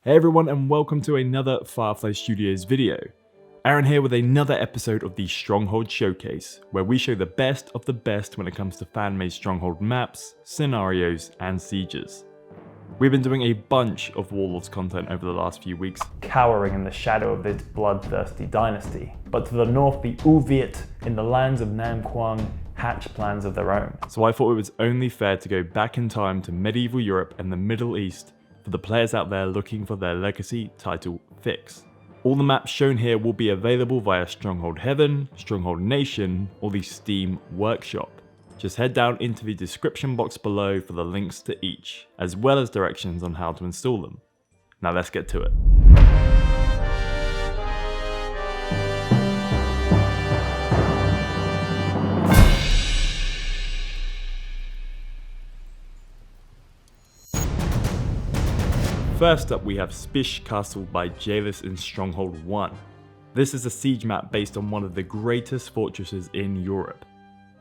Hey everyone, and welcome to another Firefly Studios video. Aaron here with another episode of the Stronghold Showcase, where we show the best of the best when it comes to fan-made Stronghold maps, scenarios, and sieges. We've been doing a bunch of Warlords content over the last few weeks, cowering in the shadow of this bloodthirsty dynasty. But to the north, the Uviet in the lands of Nam Quang hatch plans of their own. So I thought it was only fair to go back in time to medieval Europe and the Middle East for the players out there looking for their legacy title fix. All the maps shown here will be available via Stronghold Heaven, Stronghold Nation, or the Steam Workshop. Just head down into the description box below for the links to each, as well as directions on how to install them. Now let's get to it. First up we have Spis Castle by Jalis in Stronghold 1. This is a siege map based on one of the greatest fortresses in Europe.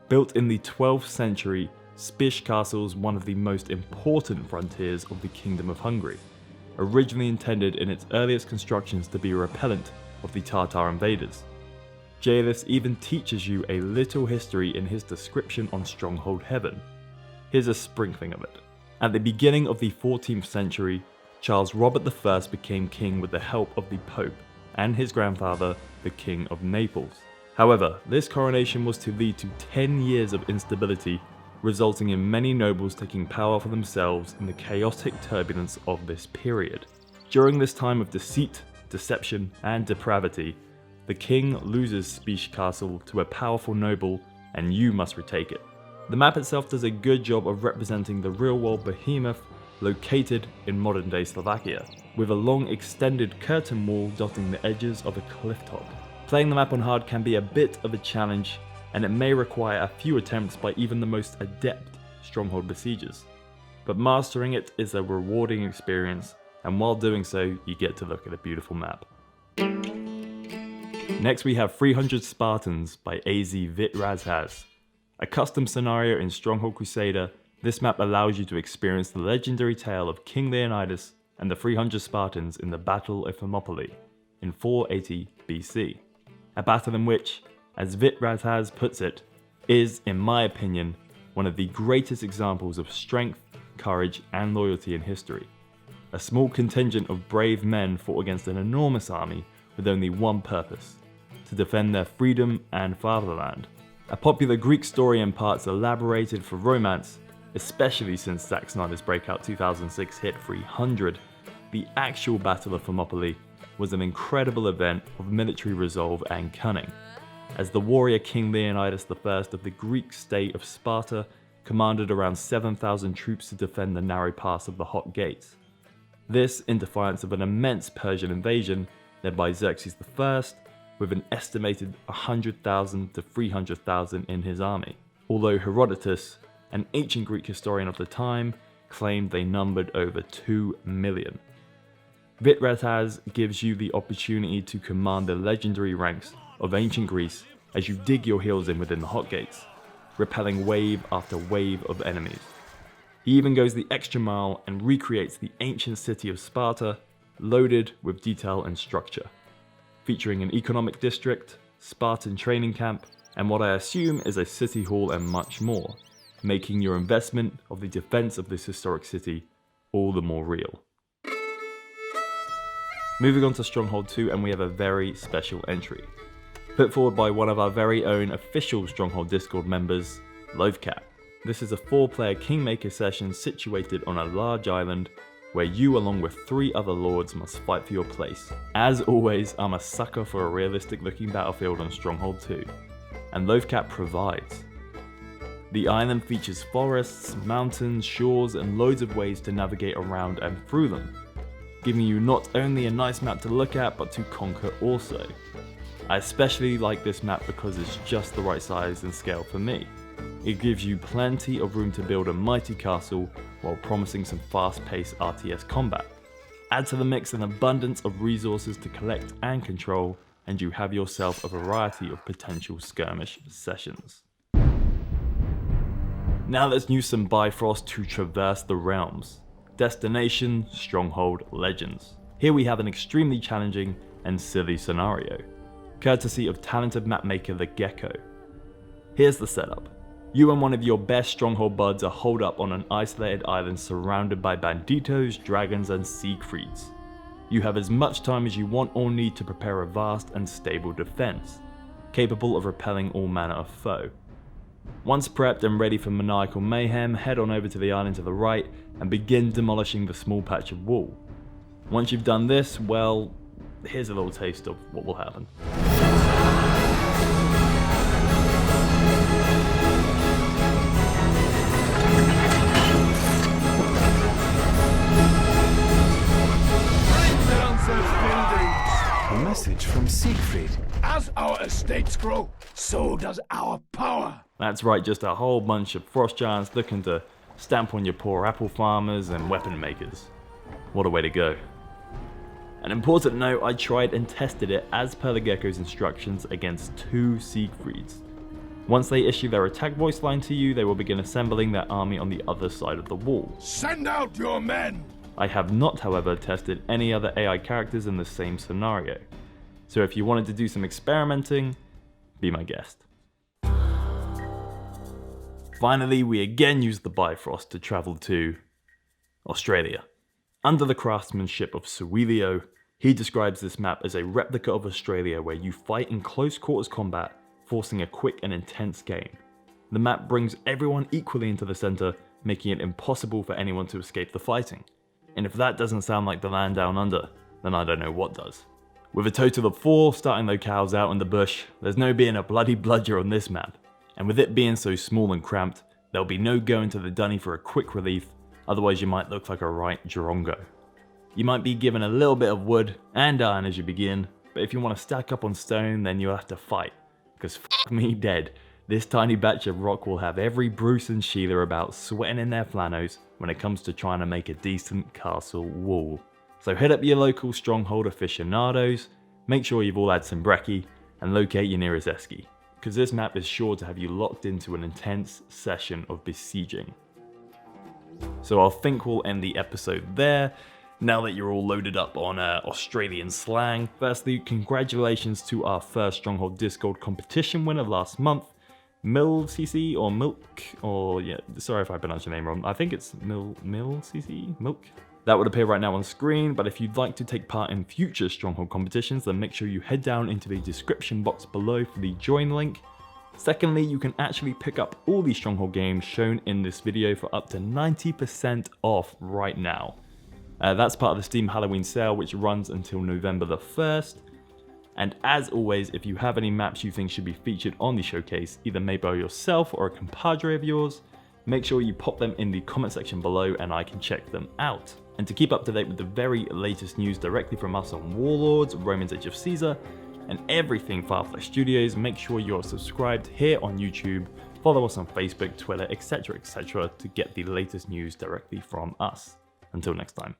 Built in the 12th century, Spis Castle is one of the most important frontiers of the Kingdom of Hungary, originally intended in its earliest constructions to be a repellent of the Tartar invaders. Jalis even teaches you a little history in his description on Stronghold Heaven. Here's a sprinkling of it. At the beginning of the 14th century, Charles Robert I became king with the help of the Pope and his grandfather, the King of Naples. However, this coronation was to lead to 10 years of instability, resulting in many nobles taking power for themselves in the chaotic turbulence of this period. During this time of deceit, deception, and depravity, the king loses Spis Castle to a powerful noble, and you must retake it. The map itself does a good job of representing the real-world behemoth located in modern-day Slovakia, with a long extended curtain wall dotting the edges of a cliff top. Playing the map on hard can be a bit of a challenge, and it may require a few attempts by even the most adept Stronghold besiegers. But mastering it is a rewarding experience, and while doing so, you get to look at a beautiful map. Next we have 300 Spartans by AZ Vitrazhaz. A custom scenario in Stronghold Crusader, this map allows you to experience the legendary tale of King Leonidas and the 300 Spartans in the Battle of Thermopylae in 480 BC. A battle in which, as Vitrazhaz puts it, is, in my opinion, one of the greatest examples of strength, courage, and loyalty in history. A small contingent of brave men fought against an enormous army with only one purpose: to defend their freedom and fatherland. A popular Greek story in parts elaborated for romance, especially since Zack Snyder's breakout 2006 hit 300, the actual Battle of Thermopylae was an incredible event of military resolve and cunning, as the warrior King Leonidas I of the Greek state of Sparta commanded around 7,000 troops to defend the narrow pass of the Hot Gates. This in defiance of an immense Persian invasion led by Xerxes I, with an estimated 100,000 to 300,000 in his army, although Herodotus, an ancient Greek historian of the time, claimed they numbered over 2 million. Vitrazhaz gives you the opportunity to command the legendary ranks of ancient Greece as you dig your heels in within the Hot Gates, repelling wave after wave of enemies. He even goes the extra mile and recreates the ancient city of Sparta, loaded with detail and structure, featuring an economic district, Spartan training camp, and what I assume is a city hall and much more, making your investment of the defense of this historic city all the more real. Moving on to Stronghold 2, and we have a very special entry, put forward by one of our very own official Stronghold Discord members, Lovecat. This is a 4-player Kingmaker session situated on a large island where you along with 3 other lords must fight for your place. As always, I'm a sucker for a realistic looking battlefield on Stronghold 2, and Lovecat provides. The island features forests, mountains, shores, and loads of ways to navigate around and through them, giving you not only a nice map to look at, but to conquer also. I especially like this map because it's just the right size and scale for me. It gives you plenty of room to build a mighty castle while promising some fast-paced RTS combat. Add to the mix an abundance of resources to collect and control, and you have yourself a variety of potential skirmish sessions. Now let's use some Bifrost to traverse the realms. Destination, Stronghold Legends. Here we have an extremely challenging and silly scenario, courtesy of talented mapmaker The Gecko. Here's the setup. You and one of your best Stronghold buds are holed up on an isolated island surrounded by banditos, dragons and Siegfrieds. You have as much time as you want or need to prepare a vast and stable defense, capable of repelling all manner of foe. Once prepped and ready for maniacal mayhem, head on over to the island to the right and begin demolishing the small patch of wall. Once you've done this, well, here's a little taste of what will happen. A message from Siegfried. As our estates grow, so does our power. That's right, just a whole bunch of frost giants looking to stamp on your poor apple farmers and weapon makers. What a way to go. An important note, I tried and tested it as per the Gecko's instructions against 2 Siegfrieds. Once they issue their attack voice line to you, they will begin assembling their army on the other side of the wall. Send out your men! I have not, however, tested any other AI characters in the same scenario. So if you wanted to do some experimenting, be my guest. Finally, we again used the Bifrost to travel to Australia. Under the craftsmanship of Suilio, he describes this map as a replica of Australia where you fight in close quarters combat, forcing a quick and intense game. The map brings everyone equally into the center, making it impossible for anyone to escape the fighting. And if that doesn't sound like the land down under, then I don't know what does. With a total of 4 starting locales out in the bush, there's no being a bloody bludger on this map. And with it being so small and cramped, there'll be no going to the dunny for a quick relief, otherwise you might look like a right drongo. You might be given a little bit of wood and iron as you begin, but if you want to stack up on stone, then you'll have to fight. Because f*** me dead, this tiny batch of rock will have every Bruce and Sheila about sweating in their flannels when it comes to trying to make a decent castle wall. So hit up your local Stronghold aficionados, make sure you've all had some brekkie, and locate your nearest esky, because this map is sure to have you locked into an intense session of besieging. So I think we'll end the episode there, now that you're all loaded up on Australian slang. Firstly, congratulations to our first Stronghold Discord competition winner last month, MilCC or Milk, or yeah, sorry if I pronounced your name wrong. I think it's MilCC, Milk. That would appear right now on screen, but if you'd like to take part in future Stronghold competitions, then make sure you head down into the description box below for the join link. Secondly, you can actually pick up all the Stronghold games shown in this video for up to 90% off right now. That's part of the Steam Halloween sale, which runs until November the 1st. And as always, if you have any maps you think should be featured on the showcase, either made by yourself or a compadre of yours, make sure you pop them in the comment section below and I can check them out. And to keep up to date with the very latest news directly from us on Warlords, Roman's Age of Caesar, and everything Firefly Studios, make sure you're subscribed here on YouTube, follow us on Facebook, Twitter, etc. to get the latest news directly from us. Until next time.